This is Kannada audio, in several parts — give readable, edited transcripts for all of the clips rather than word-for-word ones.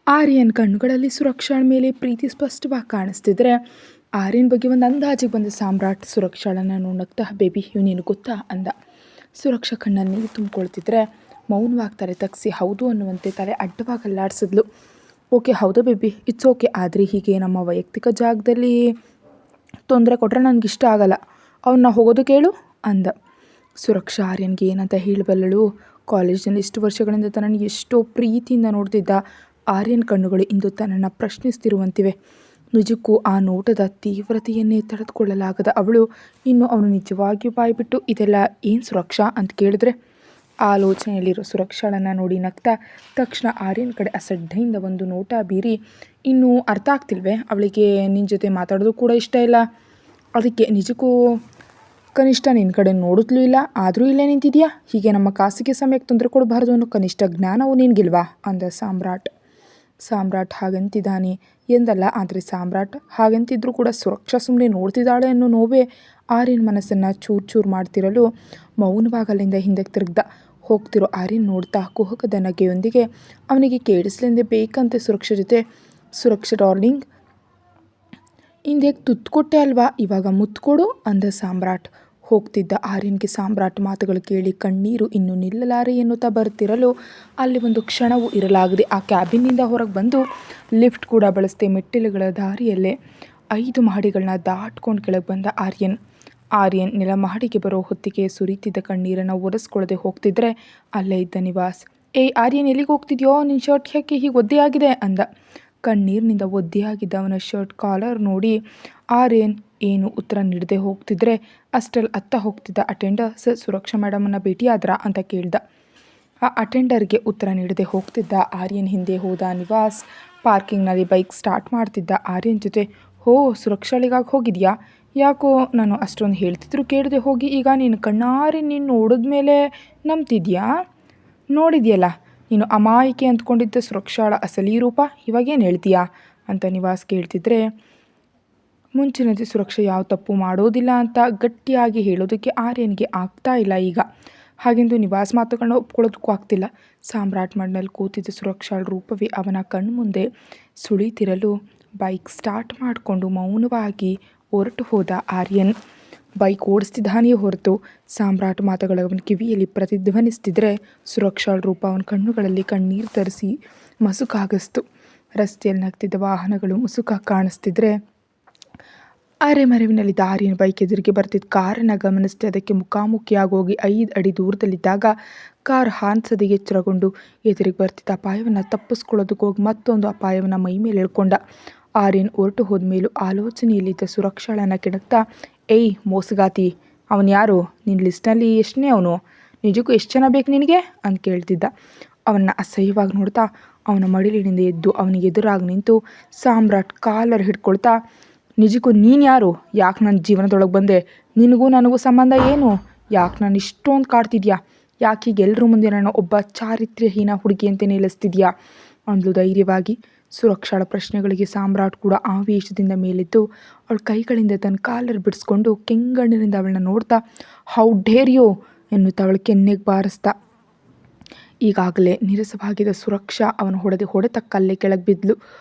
ಆರ್ಯನ್ ಕಣ್ಣುಗಳಲ್ಲಿ ಸುರಕ್ಷಾಳ ಮೇಲೆ ಪ್ರೀತಿ ಸ್ಪಷ್ಟವಾಗಿ ಕಾಣಿಸ್ತಿದ್ರೆ ಆರ್ಯನ್ ಬಗ್ಗೆ ಒಂದು ಅಂದಾಜಿಗೆ ಬಂದ ಸಾಮ್ರಾಟ್ ಸುರಕ್ಷಾಳನ್ನ ನೋಡಕ್ತಾ ಬೇಬಿ ನೀನು ಗೊತ್ತಾ ಅಂದ. ಸುರಕ್ಷಾ ಕಣ್ಣಲ್ಲಿ ನೀರು ತುಂಬಿಕೊಳ್ತಿದ್ರೆ ಮೌನವಾಗಿ ತಲೆ ತಗ್ಸಿ ಹೌದು ಅನ್ನುವಂತೆ ತಲೆ ಅಡ್ಡವಾಗಿ ಅಲ್ಲಾಡಿಸಿದ್ಲು. ಓಕೆ ಹೌದಾ ಬೇಬಿ, ಇಟ್ಸ್ ಓಕೆ, ಆದರೆ ಹೀಗೆ ನಮ್ಮ ವೈಯಕ್ತಿಕ ಜಾಗದಲ್ಲಿ ತೊಂದರೆ ಕೊಟ್ಟರೆ ನನಗಿಷ್ಟ ಆಗಲ್ಲ, ಅವನ್ನ ಹೋಗೋದು ಕೇಳು ಅಂದ. ಸುರಕ್ಷಾ ಆರ್ಯನ್ಗೆ ಏನಂತ ಹೇಳಬಲ್ಲಳು. ಕಾಲೇಜಿನಲ್ಲಿ ಇಷ್ಟು ವರ್ಷಗಳಿಂದ ತನ್ನನ್ನು ಎಷ್ಟೋ ಪ್ರೀತಿಯಿಂದ ನೋಡ್ತಿದ್ದ ಆರ್ಯನ್ ಕಣ್ಣುಗಳು ಇಂದು ತನ್ನನ್ನು ಪ್ರಶ್ನಿಸ್ತಿರುವಂತಿವೆ. ನಿಜಕ್ಕೂ ಆ ನೋಟದ ತೀವ್ರತೆಯನ್ನೇ ತಡೆದುಕೊಳ್ಳಲಾಗದ ಅವಳು ಇನ್ನು ಅವನು ನಿಜವಾಗಿಯೂ ಬಾಯ್ಬಿಟ್ಟು ಇದೆಲ್ಲ ಏನು ಸುರಕ್ಷಾ ಅಂತ ಕೇಳಿದ್ರೆ ಆಲೋಚನೆಯಲ್ಲಿರೋ ಸುರಕ್ಷಾಳನ್ನು ನೋಡಿ ನಗ್ತಾ ತಕ್ಷಣ ಆರ್ಯನ್ ಕಡೆ ಅಸಡ್ಡೆಯಿಂದ ಒಂದು ನೋಟ ಬೀರಿ, ಇನ್ನೂ ಅರ್ಥ ಆಗ್ತಿಲ್ವೇ ಅವಳಿಗೆ ನಿನ್ನ ಜೊತೆ ಮಾತಾಡೋದು ಕೂಡ ಇಷ್ಟ ಇಲ್ಲ, ಅದಕ್ಕೆ ನಿಜಕ್ಕೂ ಕನಿಷ್ಠ ನಿನ್ನ ಕಡೆ ನೋಡಿದ್ಲೂ ಇಲ್ಲ, ಆದರೂ ಇಲ್ಲೇ ನಿಂತಿದೆಯಾ, ಹೀಗೆ ನಮ್ಮ ಖಾಸಗಿ ಸಮಯಕ್ಕೆ ತೊಂದರೆ ಕೊಡಬಾರ್ದು ಅನ್ನೋ ಕನಿಷ್ಠ ಜ್ಞಾನವು ನಿನಗಿಲ್ವಾ ಅಂದ ಸಾಮ್ರಾಟ್. ಸಾಮ್ರಾಟ್ ಹಾಗಂತಿದ್ದಾನೆ ಎಂದಲ್ಲ, ಆದರೆ ಸಾಮ್ರಾಟ್ ಹಾಗಂತಿದ್ರೂ ಕೂಡ ಸುರಕ್ಷಾ ಸುಮ್ಮನೆ ನೋಡ್ತಿದ್ದಾಳೆ ಅನ್ನೋ ನೋವೇ ಆರ್ಯನ್ ಮನಸ್ಸನ್ನು ಚೂರು ಚೂರು ಮಾಡ್ತಿರಲು ಮೌನವಾಗಿ ಅಲ್ಲಿಂದ ಹಿಂದಕ್ಕೆ ತಿರುಗ್ದ. ಹೋಗ್ತಿರೋ ಆರ್ಯನ್ ನೋಡ್ತಾ ಕುಹಕದ ನಗೆಯೊಂದಿಗೆ ಅವನಿಗೆ ಕೇಳಿಸ್ಲೆಂದೇ ಬೇಕಂತೆ ಸುರಕ್ಷಾ ಜೊತೆ, ಸುರಕ್ಷಾ ಡಾರ್ಲಿಂಗ್ ಹಿಂದೆ ತುತ್ತು ಕೊಟ್ಟೆ ಅಲ್ವಾ, ಇವಾಗ ಮುತ್ತು ಕೊಡು ಅಂದ ಸಾಮ್ರಾಟ್. ಹೋಗ್ತಿದ್ದ ಆರ್ಯನ್ಗೆ ಸಾಮ್ರಾಟ್ ಮಾತುಗಳು ಕೇಳಿ ಕಣ್ಣೀರು ಇನ್ನು ನಿಲ್ಲಲಾರೆ ಎನ್ನುತ್ತಾ ಬರ್ತಿರಲು ಅಲ್ಲಿ ಒಂದು ಕ್ಷಣವೂ ಇರಲಾಗದೆ ಆ ಕ್ಯಾಬಿನ್ನಿಂದ ಹೊರಗೆ ಬಂದು ಲಿಫ್ಟ್ ಕೂಡ ಬಳಸದೆ ಮೆಟ್ಟಿಲುಗಳ ದಾರಿಯಲ್ಲೇ 5 ಮಹಡಿಗಳನ್ನ ದಾಟ್ಕೊಂಡು ಕೆಳಗೆ ಬಂದ ಆರ್ಯನ್ ನೆಲ ಮಹಡಿಗೆ ಬರೋ ಹೊತ್ತಿಗೆ ಸುರಿತಿದ್ದ ಕಣ್ಣೀರನ್ನು ಒರೆಸ್ಕೊಳ್ಳದೆ ಹೋಗ್ತಿದ್ರೆ ಅಲ್ಲೇ ಇದ್ದ ನಿವಾಸ್, ಏಯ್ ಆರ್ಯನ್ ಎಲ್ಲಿಗೆ ಹೋಗ್ತಿದ್ಯೋ, ನಿನ್ನ ಶರ್ಟ್ ಯಾಕೆ ಹೀಗೆ ಒದ್ದೆಯಾಗಿದೆ ಅಂದ. ಕಣ್ಣೀರಿನಿಂದ ಒದ್ದೆಯಾಗಿದ್ದ ಅವನ ಶರ್ಟ್ ಕಾಲರ್ ನೋಡಿ ಆರ್ಯನ್ ಏನು ಉತ್ತರ ನೀಡದೆ ಹೋಗ್ತಿದ್ರೆ ಅಷ್ಟರಲ್ಲಿ ಅತ್ತ ಹೋಗ್ತಿದ್ದ ಅಟೆಂಡರ್, ಸರ್ ಸುರಕ್ಷಾ ಮೇಡಮನ್ನು ಭೇಟಿಯಾದ್ರಾ ಅಂತ ಕೇಳ್ದ. ಆ ಅಟೆಂಡರ್ಗೆ ಉತ್ತರ ನೀಡದೆ ಹೋಗ್ತಿದ್ದ ಆರ್ಯನ್ ಹಿಂದೆ ಹೋದ ನಿವಾಸ್ ಪಾರ್ಕಿಂಗ್ನಲ್ಲಿ ಬೈಕ್ ಸ್ಟಾರ್ಟ್ ಮಾಡ್ತಿದ್ದ ಆರ್ಯನ್ ಜೊತೆ, ಹೋ ಸುರಕ್ಷಾಳಿಗಾಗಿ ಹೋಗಿದ್ಯಾ, ಯಾಕೋ ನಾನು ಅಷ್ಟೊಂದು ಹೇಳ್ತಿದ್ರು ಕೇಳದೆ ಹೋಗಿ ಈಗ ನೀನು ಕಣ್ಣಾರೆ ನೀನು ನೋಡಿದ್ಮೇಲೆ ನಂಬ್ತಿದ್ಯಾ, ನೋಡಿದ್ಯಲ್ಲ ನೀನು ಅಮಾಯಕಿ ಅಂದ್ಕೊಂಡಿದ್ದ ಸುರಕ್ಷಾಳ ಅಸಲಿ ರೂಪ, ಇವಾಗೇನು ಹೇಳ್ತೀಯಾ ಅಂತ ನಿವಾಸ್ ಕೇಳ್ತಿದ್ರೆ ಮುಂಚಿನಂತೆ ಸುರಕ್ಷಾ ಯಾವ ತಪ್ಪು ಮಾಡೋದಿಲ್ಲ ಅಂತ ಗಟ್ಟಿಯಾಗಿ ಹೇಳೋದಕ್ಕೆ ಆರ್ಯನ್ಗೆ ಆಗ್ತಾ ಇಲ್ಲ ಈಗ. ಹಾಗೆಂದು ನಿವಾಸ್ ಮಾತುಗಳನ್ನ ಒಪ್ಕೊಳ್ಳೋದಕ್ಕೂ ಆಗ್ತಿಲ್ಲ. ಸಾಮ್ರಾಟ್ ಮಣ್ಣಲ್ಲಿ ಕೂತಿದ್ದ ಸುರಕ್ಷಾಳ ರೂಪವೇ ಅವನ ಕಣ್ಮುಂದೆ ಸುಳಿತಿರಲು ಬೈಕ್ ಸ್ಟಾರ್ಟ್ ಮಾಡಿಕೊಂಡು ಮೌನವಾಗಿ ಹೊರಟು ಹೋದ ಆರ್ಯನ್. ಬೈಕ್ ಓಡಿಸ್ತಿದ್ದಾನೆಯೇ ಹೊರತು ಸಾಮ್ರಾಟ್ ಮಾತುಗಳ ಅವನ ಕಿವಿಯಲ್ಲಿ ಪ್ರತಿಧ್ವನಿಸ್ತಿದ್ರೆ ಸುರಕ್ಷಾಳ ರೂಪ ಅವನ ಕಣ್ಣುಗಳಲ್ಲಿ ಕಣ್ಣೀರು ತರಿಸಿ ಮಸುಕಾಗಿಸ್ತು. ರಸ್ತೆಯಲ್ಲಿ ನಗ್ತಿದ್ದ ವಾಹನಗಳು ಮುಸುಕಾಗಿ ಕಾಣಿಸ್ತಿದ್ರೆ ಅರೆಮರೆವಿನಲ್ಲಿದ್ದ ಆರ್ಯನ್ ಬೈಕ್ ಎದುರಿಗೆ ಬರ್ತಿದ್ದ ಕಾರನ್ನು ಗಮನಿಸಿ ಅದಕ್ಕೆ ಮುಖಾಮುಖಿಯಾಗಿ ಹೋಗಿ 5 ಅಡಿ ದೂರದಲ್ಲಿದ್ದಾಗ ಕಾರ್ ಹಾನ್ಸದೆ ಎಚ್ಚರಗೊಂಡು ಎದುರಿಗೆ ಬರ್ತಿದ್ದ ಅಪಾಯವನ್ನು ತಪ್ಪಿಸ್ಕೊಳ್ಳೋದಕ್ಕೆ ಹೋಗಿ ಮತ್ತೊಂದು ಅಪಾಯವನ್ನು ಮೈ ಮೇಲೆ ಎಳ್ಕೊಂಡ. ಆರ್ಯನ್ ಹೊರಟು ಹೋದ ಮೇಲೂ ಆಲೋಚನೆಯಲ್ಲಿದ್ದ ಸುರಕ್ಷಾಳನ್ನು ಕೆಣಕ್ತಾ, ಏಯ್ ಮೋಸಗಾತಿ, ಅವನು ಯಾರು, ನಿನ್ನ ಲಿಸ್ಟ್ನಲ್ಲಿ ಎಷ್ಟನೇ ಅವನು, ನಿಜಕ್ಕೂ ಎಷ್ಟು ಜನ ಬೇಕು ನಿನಗೆ ಅಂತ ಕೇಳ್ತಿದ್ದ. ಅವನ್ನ ಅಸಹ್ಯವಾಗಿ ನೋಡ್ತಾ ಅವನ ಮಡಿಲಿನಿಂದ ಎದ್ದು ಅವನಿಗೆ ಎದುರಾಗಿ ನಿಂತು ಸಾಮ್ರಾಟ್ ಕಾಲರ್ ಹಿಡ್ಕೊಳ್ತಾ, ನಿಜಕ್ಕೂ ನೀನು ಯಾರು, ಯಾಕೆ ನನ್ನ ಜೀವನದೊಳಗೆ ಬಂದೆ, ನಿನಗೂ ನನಗೂ ಸಂಬಂಧ ಏನು, ಯಾಕೆ ನಾನು ಇಷ್ಟೊಂದು ಕಾಡ್ತಿದ್ಯಾ, ಯಾಕೆ ಹೀಗೆ ಎಲ್ಲರ ಮುಂದೆ ನಾನು ಒಬ್ಬ ಚಾರಿತ್ರ್ಯಹೀನ ಹುಡುಗಿಯಂತೆ ನಿಲ್ಲಿಸ್ತಿದ್ಯಾ ಅಂದ್ಲು ಧೈರ್ಯವಾಗಿ. ಸುರಕ್ಷಾಳ ಪ್ರಶ್ನೆಗಳಿಗೆ ಸಾಮ್ರಾಟ್ ಕೂಡ ಆವೇಶದಿಂದ ಮೇಲೆದ್ದು ಅವಳ ಕೈಗಳಿಂದ ತನ್ನ ಕಾಲರ್ ಬಿಡಿಸ್ಕೊಂಡು ಕೆಂಗಣ್ಣಿನಿಂದ ಅವಳನ್ನ ನೋಡ್ತಾ, ಹೌ ಡೇರ್ ಯು ಎನ್ನುತ್ತಾ ಅವಳ ಕೆನ್ನೆಗೆ ಬಾರಿಸ್ತಾ. ಈಗಾಗಲೇ ನೀರಸವಾಗಿದ್ದ ಸುರಕ್ಷಾ ಅವನು ಹೊಡೆತಕ್ಕಲ್ಲೇ ಕೆಳಗೆ ಬಿದ್ಲು.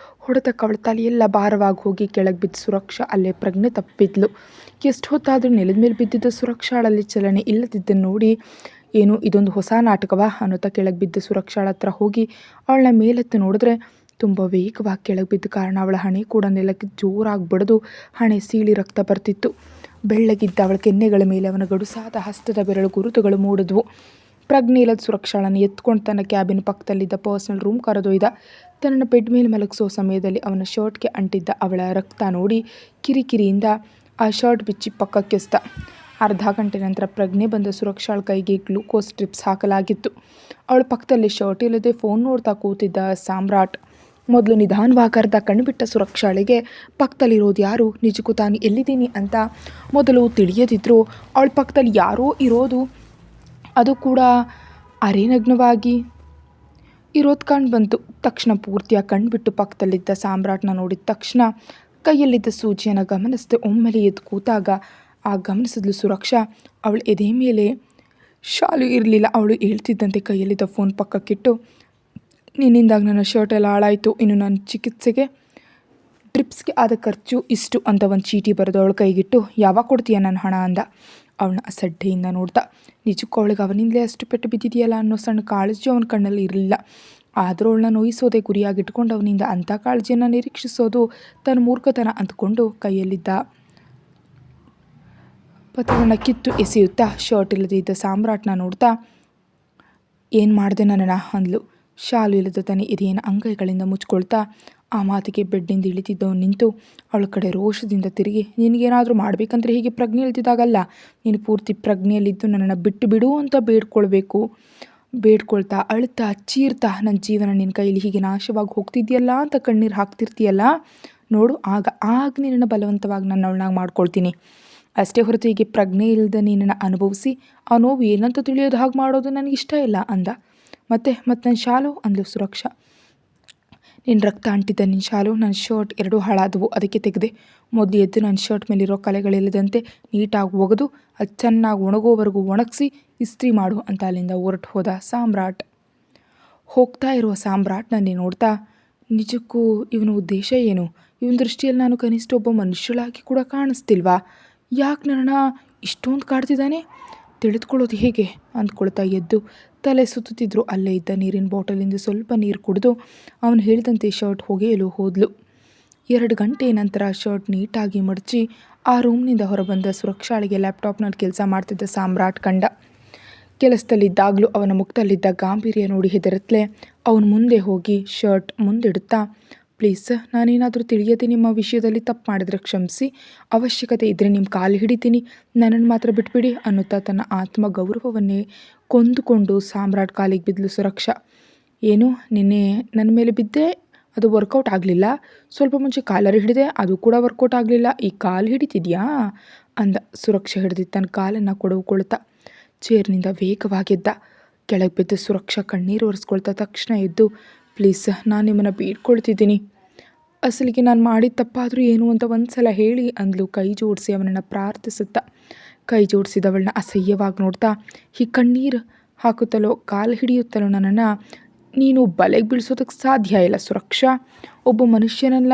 ಹೊಡೆತಕ್ಕೆ ಅವಳ ತಲೆಯೆಲ್ಲ ಭಾರವಾಗಿ ಹೋಗಿ ಕೆಳಗೆ ಬಿದ್ದ ಸುರಕ್ಷಾ ಅಲ್ಲೇ ಪ್ರಜ್ಞೆ ತಪ್ಪಿದ್ಲು. ಎಷ್ಟು ಹೊತ್ತಾದರೂ ನೆಲದ ಮೇಲೆ ಬಿದ್ದಿದ್ದ ಸುರಕ್ಷಾಳಲ್ಲಿ ಚಲನೆ ಇಲ್ಲದಿದ್ದನ್ನು ನೋಡಿ, ಏನು ಇದೊಂದು ಹೊಸ ನಾಟಕವಾ ಅನ್ನೋತಾ ಕೆಳಗೆ ಬಿದ್ದ ಸುರಕ್ಷಾಳ ಹತ್ರ ಹೋಗಿ ಅವಳನ್ನ ಮೇಲೆತ್ತು ನೋಡಿದ್ರೆ ತುಂಬ ವೇಗವಾಗಿ ಕೆಳಗೆ ಬಿದ್ದ ಕಾರಣ ಅವಳ ಹಣೆ ಕೂಡ ನೆಲಕ್ಕೆ ಜೋರಾಗಿ ಬಡಿದು ಹಣೆ ಸೀಳಿ ರಕ್ತ ಬರ್ತಿತ್ತು. ಬೆಳ್ಳಗಿದ್ದ ಅವಳ ಕೆನ್ನೆಗಳ ಮೇಲೆ ಅವನ ಗಡುಸಾದ ಹಸ್ತದ ಬೆರಳು ಗುರುತುಗಳು ಮೂಡಿದ್ವು. ಪ್ರಜ್ಞೆ ಇಲ್ಲದ ಸುರಕ್ಷಾಳನ್ನು ಎತ್ಕೊಂಡು ತನ್ನ ಕ್ಯಾಬಿನ್ ಪಕ್ಕದಲ್ಲಿದ್ದ ಪರ್ಸ್ನಲ್ ರೂಮ್ ಕರೆದೊಯ್ದ. ತನ್ನನ್ನು ಬೆಡ್ ಮೇಲೆ ಮಲಗಿಸೋ ಸಮಯದಲ್ಲಿ ಅವನ ಶರ್ಟ್ಗೆ ಅಂಟಿದ್ದ ಅವಳ ರಕ್ತ ನೋಡಿ ಕಿರಿಕಿರಿಯಿಂದ ಆ ಶರ್ಟ್ ಬಿಚ್ಚಿ ಪಕ್ಕಕ್ಕೆಸ್ದ. ಅರ್ಧ ಗಂಟೆ ನಂತರ ಪ್ರಜ್ಞೆ ಬಂದ ಸುರಕ್ಷಾಳ ಕೈಗೆ ಗ್ಲೂಕೋಸ್ ಡ್ರಿಪ್ಸ್ ಹಾಕಲಾಗಿತ್ತು. ಅವಳ ಪಕ್ಕದಲ್ಲಿ ಶರ್ಟ್ ಇಲ್ಲದೆ ಫೋನ್ ನೋಡ್ತಾ ಕೂತಿದ್ದ ಸಾಮ್ರಾಟ್. ಮೊದಲು ನಿಧಾನವಾಗಿ ಅರ್ಧ ಕಣ್ಬಿಟ್ಟ ಸುರಕ್ಷಾಳಿಗೆ ಪಕ್ಕದಲ್ಲಿರೋದು ಯಾರು, ನಿಜಕ್ಕೂ ತಾನು ಎಲ್ಲಿದ್ದೀನಿ ಅಂತ ಮೊದಲು ತಿಳಿಯದಿದ್ದರೂ ಅವಳ ಪಕ್ಕದಲ್ಲಿ ಯಾರೋ ಇರೋದು, ಅದು ಕೂಡ ಅರೆನಗ್ನವಾಗಿ ಇರೋದು ಕಂಡು ಬಂತು. ತಕ್ಷಣ ಪೂರ್ತಿಯಾಗಿ ಕಣ್ಬಿಟ್ಟು ಪಕ್ಕದಲ್ಲಿದ್ದ ಸಾಮ್ರಾಟ್ನ ನೋಡಿದ ತಕ್ಷಣ ಕೈಯಲ್ಲಿದ್ದ ಸೂಜಿಯನ್ನು ಗಮನಿಸದೆ ಒಮ್ಮೆಲೆ ಎದ್ದು ಕೂತಾಗ ಗಮನಿಸಿದ್ಲು ಸುರಕ್ಷಾ. ಅವಳ ಎದೆ ಮೇಲೆ ಶಾಲು ಇರಲಿಲ್ಲ. ಅವಳು ಹೇಳ್ತಿದ್ದಂತೆ ಕೈಯಲ್ಲಿದ್ದ ಫೋನ್ ಪಕ್ಕಕ್ಕಿಟ್ಟು ನಿನ್ನಿಂದಾಗಿ ನನ್ನ ಶರ್ಟ್ ಎಲ್ಲ ಹಾಳಾಯಿತು. ಇನ್ನು ನನ್ನ ಚಿಕಿತ್ಸೆಗೆ ಡ್ರಿಪ್ಸ್ಗೆ ಆದ ಖರ್ಚು ಇಷ್ಟು ಅಂತ ಒಂದು ಚೀಟಿ ಬರೆದು ಅವಳ ಕೈಗಿಟ್ಟು, ಯಾವಾಗ ಕೊಡ್ತೀಯ ನನ್ನ ಹಣ ಅಂದ. ಅವಳನ್ನ ಅಸಡ್ಡೆಯಿಂದ ನೋಡ್ತಾ. ನಿಜಕ್ಕೂ ಅವಳಿಗೆ ಅವನಿಂದಲೇ ಅಷ್ಟು ಪೆಟ್ಟು ಬಿದ್ದಿದೆಯಲ್ಲ ಅನ್ನೋ ಸಣ್ಣ ಕಾಳಜಿ ಅವನ ಕಣ್ಣಲ್ಲಿ ಇರಲಿಲ್ಲ. ಆದರೂ ಅವಳನ್ನ ನೋಯಿಸೋದೇ ಗುರಿಯಾಗಿಟ್ಕೊಂಡು ಅವನಿಂದ ಅಂಥ ಕಾಳಜಿಯನ್ನು ನಿರೀಕ್ಷಿಸೋದು ತನ್ನ ಮೂರ್ಖತನ ಅಂದ್ಕೊಂಡು ಕೈಯಲ್ಲಿದ್ದ ಪತ್ರವನ್ನು ಕಿತ್ತು ಎಸೆಯುತ್ತಾ ಶರ್ಟ್ ಇಲ್ಲದೆ ಇದ್ದ ಸಾಮ್ರಾಟ್ನ ನೋಡ್ತಾ, ಏನು ಮಾಡಿದೆ ನನ್ನನ್ನು ಅಂದ್ಲು. ಶಾಲು ಇಲ್ಲದ ತನ್ನ ಎದೆಯನ್ನು ಅಂಗೈಗಳಿಂದ ಮುಚ್ಕೊಳ್ತಾ. ಆ ಮಾತಿಗೆ ಬೆಡ್ನಿಂದ ಇಳಿತಿದ್ದವನು ನಿಂತು ಅವಳ ಕಡೆ ರೋಷದಿಂದ ತಿರುಗಿ, ನಿನಗೇನಾದರೂ ಮಾಡಬೇಕಂದ್ರೆ ಹೀಗೆ ಪ್ರಜ್ಞೆ ಇಲ್ದಿದ್ದಾಗಲ್ಲ, ನೀನು ಪೂರ್ತಿ ಪ್ರಜ್ಞೆಯಲ್ಲಿದ್ದು ನನ್ನನ್ನು ಬಿಟ್ಟು ಬಿಡು ಅಂತ ಬೇಡ್ಕೊಳ್ತಾ ಅಳ್ತಾ ಚೀರ್ತಾ, ನನ್ನ ಜೀವನ ನಿನ್ನ ಕೈಯಲ್ಲಿ ಹೀಗೆ ನಾಶವಾಗಿ ಹೋಗ್ತಿದ್ಯಲ್ಲ ಅಂತ ಕಣ್ಣೀರು ಹಾಕ್ತಿರ್ತೀಯಲ್ಲ ನೋಡು, ಆಗ ನಿನ್ನನ್ನು ಬಲವಂತವಾಗಿ ನನ್ನ ಅವಳನ್ನಾಗಿ ಮಾಡ್ಕೊಳ್ತೀನಿ. ಅಷ್ಟೇ ಹೊರತು ಹೀಗೆ ಪ್ರಜ್ಞೆ ಇಲ್ಲದ ನಿನ್ನನ್ನು ಅನುಭವಿಸಿ ಆ ನೋವು ಏನಂತ ತಿಳಿಯೋದು ಹಾಗೆ ಮಾಡೋದು ನನಗಿಷ್ಟ ಇಲ್ಲ ಅಂದ. ಮತ್ತೆ ನನ್ನ ಶಾಲು ಅಂದ್ಲು ಸುರಕ್ಷಾ. ನಿನ್ನ ರಕ್ತ ಅಂಟಿದ್ದ ನಿನ್ನ ಶಾಲು, ನನ್ನ ಶರ್ಟ್ ಎರಡೂ ಹಾಳಾದವು, ಅದಕ್ಕೆ ತೆಗೆದೆ. ಮೊದಲು ಎದ್ದು ನನ್ನ ಶರ್ಟ್ ಮೇಲಿರೋ ಕಲೆಗಳಿಲ್ಲದಂತೆ ನೀಟಾಗಿ ಒಗೆದು ಅದು ಚೆನ್ನಾಗಿ ಒಣಗೋವರೆಗೂ ಒಣಗಿಸಿ ಇಸ್ತ್ರಿ ಮಾಡು ಅಂತ ಅಲ್ಲಿಂದ ಹೊರಟು ಹೋದ ಸಾಮ್ರಾಟ್. ಹೋಗ್ತಾ ಇರುವ ಸಾಮ್ರಾಟ್ ನನ್ನೇ ನೋಡ್ತಾ, ನಿಜಕ್ಕೂ ಇವನ ಉದ್ದೇಶ ಏನು? ಇವನ ದೃಷ್ಟಿಯಲ್ಲಿ ನಾನು ಕನಿಷ್ಠ ಒಬ್ಬ ಮನುಷ್ಯಳಾಗಿ ಕೂಡ ಕಾಣಿಸ್ತಿಲ್ವಾ? ಯಾಕೆ ನನ್ನನ್ನು ಇಷ್ಟೊಂದು ಕಾಡ್ತಿದ್ದಾನೆ? ತಿಳಿದುಕೊಳ್ಳೋದು ಹೇಗೆ ಅಂದ್ಕೊಳ್ತಾ ಎದ್ದು ತಲೆ ಸುತ್ತುತ್ತಿದ್ರು. ಅಲ್ಲೇ ಇದ್ದ ನೀರಿನ ಬಾಟಲಿಂದ ಸ್ವಲ್ಪ ನೀರು ಕುಡಿದು ಅವನು ಹೇಳಿದಂತೆ ಶರ್ಟ್ ಒಗೆಯಲು ಹೋದ್ಲು. 2 ಗಂಟೆ ನಂತರ ಶರ್ಟ್ ನೀಟಾಗಿ ಮಡಚಿ ಆ ರೂಮ್ನಿಂದ ಹೊರಬಂದ ಸುರಕ್ಷಾಳಿಗೆ ಲ್ಯಾಪ್ಟಾಪ್ನಲ್ಲಿ ಕೆಲಸ ಮಾಡ್ತಿದ್ದ ಸಾಮ್ರಾಟ್ ಕಂಡ. ಕೆಲಸದಲ್ಲಿದ್ದಾಗಲೂ ಅವನ ಮುಖದಲ್ಲಿದ್ದ ಗಾಂಭೀರ್ಯ ನೋಡಿ ಹೆದರತ್ಲೆ ಅವನು ಮುಂದೆ ಹೋಗಿ ಶರ್ಟ್ ಮುಂದಿಡುತ್ತಾ, ಪ್ಲೀಸ್ ಸರ್, ನಾನೇನಾದರೂ ತಿಳಿಯದೆ ನಿಮ್ಮ ವಿಷಯದಲ್ಲಿ ತಪ್ಪು ಮಾಡಿದ್ರೆ ಕ್ಷಮಿಸಿ, ಅವಶ್ಯಕತೆ ಇದ್ದರೆ ನಿಮ್ಮ ಕಾಲು ಹಿಡಿತೀನಿ, ನನ್ನನ್ನು ಮಾತ್ರ ಬಿಟ್ಬಿಡಿ ಅನ್ನುತ್ತಾ ತನ್ನ ಆತ್ಮ ಗೌರವವನ್ನೇ ಕೊಂದುಕೊಂಡು ಸಾಮ್ರಾಟ್ ಕಾಲಿಗೆ ಬಿದ್ದಲು ಸುರಕ್ಷಾ. ಏನು, ನಿನ್ನೆ ನನ್ನ ಮೇಲೆ ಬಿದ್ದೆ, ಅದು ವರ್ಕೌಟ್ ಆಗಲಿಲ್ಲ. ಸ್ವಲ್ಪ ಮುಂಚೆ ಕಾಲರ್ ಹಿಡಿದೆ, ಅದು ಕೂಡ ವರ್ಕೌಟ್ ಆಗಲಿಲ್ಲ. ಈ ಕಾಲು ಹಿಡಿತಿದ್ಯಾ ಅಂದ. ಸುರಕ್ಷಾ ಹಿಡಿದಿದ್ದು ತನ್ನ ಕಾಲನ್ನು ಕೊಡವುಕೊಳ್ತಾ ಚೇರ್ನಿಂದ ವೇಗವಾಗಿದ್ದ. ಕೆಳಗೆ ಬಿದ್ದ ಸುರಕ್ಷಾ ಕಣ್ಣೀರು ಒರೆಸ್ಕೊಳ್ತಾ ತಕ್ಷಣ ಎದ್ದು, ಪ್ಲೀಸ್ ನಾನು ನಿಮ್ಮನ್ನು ಬೇಡ್ಕೊಳ್ತಿದ್ದೀನಿ, ಅಸಲಿಗೆ ನಾನು ಮಾಡಿದ ತಪ್ಪಾದರೂ ಏನು ಅಂತ ಒಂದು ಸಲ ಹೇಳಿ ಅಂದ್ಲು ಕೈ ಜೋಡಿಸಿ ಅವನನ್ನು ಪ್ರಾರ್ಥಿಸುತ್ತಾ. ಕೈ ಜೋಡಿಸಿದವಳನ್ನ ಅಸಹ್ಯವಾಗಿ ನೋಡ್ತಾ, ಹೀಗೆ ಕಣ್ಣೀರು ಹಾಕುತ್ತಲೋ ಕಾಲು ಹಿಡಿಯುತ್ತಲೋ ನನ್ನನ್ನು ನೀನು ಬಲೆಗೆ ಬೀಳಿಸೋದಕ್ಕೆ ಸಾಧ್ಯ ಇಲ್ಲ ಸುರಕ್ಷಾ. ಒಬ್ಬ ಮನುಷ್ಯನೆಲ್ಲ